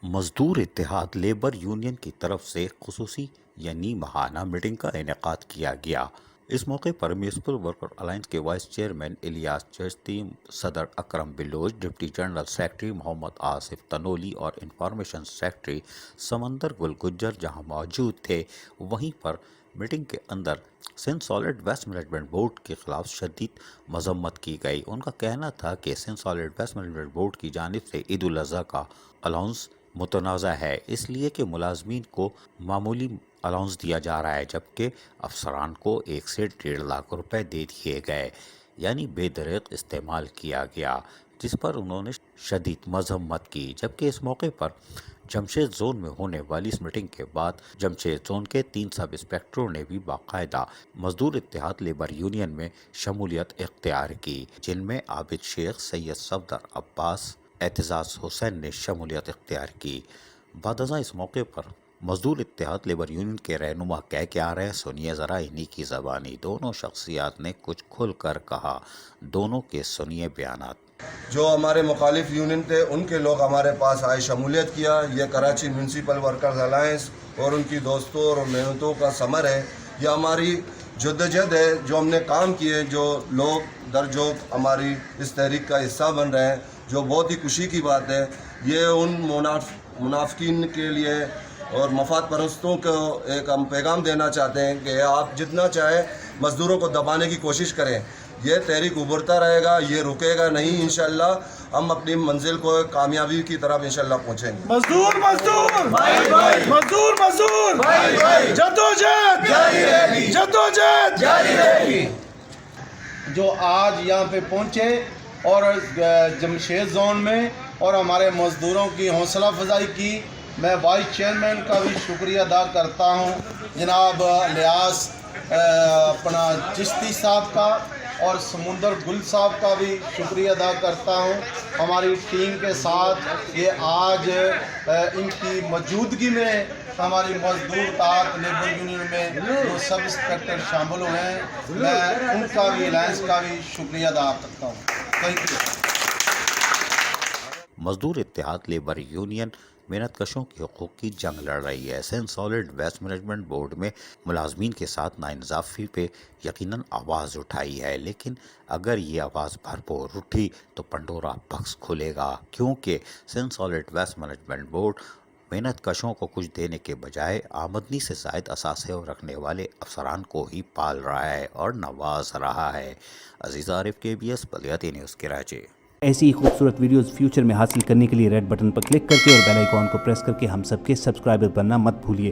مزدور اتحاد labour union کی طرف سے خصوصی یعنی ماہانہ میٹنگ کا انعقاد کیا گیا۔ اس موقع پر میونسپل ورکر الائنس کے وائس چیئرمین الیاس چشتی، صدر اکرم بلوچ، ڈپٹی جنرل سیکرٹری محمد آصف تنولی اور انفارمیشن سیکرٹری سمندر گل گجر جہاں موجود تھے۔ وہیں پر میٹنگ کے اندر Sindh solid waste management board کے خلاف شدید مذمت کی گئی۔ ان کا کہنا تھا کہ Sindh solid waste management board کی جانب سے عید الاضحیٰ کا الاؤنس متنازع ہے، اس لیے کہ ملازمین کو معمولی الاؤنس دیا جا رہا ہے جبکہ افسران کو 1 سے 1.5 لاکھ روپے دے دیے گئے، یعنی بے دریغ استعمال کیا گیا، جس پر انہوں نے شدید مذمت کی۔ جبکہ اس موقع پر جمشید زون میں ہونے والی اس میٹنگ کے بعد جمشید زون کے 3 سب انسپیکٹروں نے بھی باقاعدہ مزدور اتحاد لیبر یونین میں شمولیت اختیار کی، جن میں عابد شیخ، سید صفدر عباس، اعتزاز حسین نے شمولیت اختیار کی۔ بعد ازاں اس موقع پر مزدور اتحاد لیبر یونین کے رہنما کہہ کے آ رہے ہیں، سنیے ذرا انہی کی زبانی۔ دونوں شخصیات نے کچھ کھل کر کہا، دونوں کے سنیے بیانات۔ جو ہمارے مخالف یونین تھے ان کے لوگ ہمارے پاس آئے، شمولیت کیا۔ یہ کراچی میونسپل ورکرز الائنس اور ان کی دوستوں اور محنتوں کا ثمر ہے۔ یہ ہماری جدوجہد ہے، جو ہم نے کام کیے، جو لوگ درجوق ہماری اس تحریک کا حصہ بن رہے ہیں، جو بہت ہی خوشی کی بات ہے۔ یہ ان منافقین کے لیے اور مفاد پرستوں کو ایک ہم پیغام دینا چاہتے ہیں کہ آپ جتنا چاہے مزدوروں کو دبانے کی کوشش کریں، یہ تحریک ابھرتا رہے گا، یہ رکے گا نہیں۔ انشاءاللہ ہم اپنی منزل کو کامیابی کی طرف انشاءاللہ پہنچیں گے۔ مزدور مزدور مزدور مزدور جدوجہد جاری رہے گی، جدوجہد جاری رہے گی۔ جو آج یہاں پہ پہنچے اور جمشید زون میں اور ہمارے مزدوروں کی حوصلہ افزائی کی، میں وائس چیئرمین کا بھی شکریہ ادا کرتا ہوں، جناب الیاس اپنا چشتی صاحب کا، اور سمندر گل صاحب کا بھی شکریہ ادا کرتا ہوں۔ ہماری ٹیم کے ساتھ یہ آج ان کی موجودگی میں ہماری مزدور اتحاد لیبر یونین میں جو سب انسپیکٹر شامل ہوئے ہیں، میں ان کا بھی الائنس کا بھی شکریہ ادا کرتا ہوں۔ Thank you. مزدور اتحاد لیبر یونین محنت کشوں کے حقوق کی جنگ لڑ رہی ہے۔ Sindh solid waste management board میں ملازمین کے ساتھ ناانصافی پہ یقیناً آواز اٹھائی ہے، لیکن اگر یہ آواز بھرپور اٹھی تو پنڈورا باکس کھلے گا، کیونکہ Sindh solid waste management board محنت کشوں کو کچھ دینے کے بجائے آمدنی سے زائد اثاثے رکھنے والے افسران کو ہی پال رہا ہے اور نواز رہا ہے۔ عزیز عارف، KBS بلدیاتی نیوز، کراچی۔ ایسی ہی خوبصورت ویڈیوز فیوچر میں حاصل کرنے کے لیے ریڈ بٹن پر کلک کر کے اور بیل آئیکن کو پریس کر کے ہم سب کے سبسکرائبر بننا مت بھولیے۔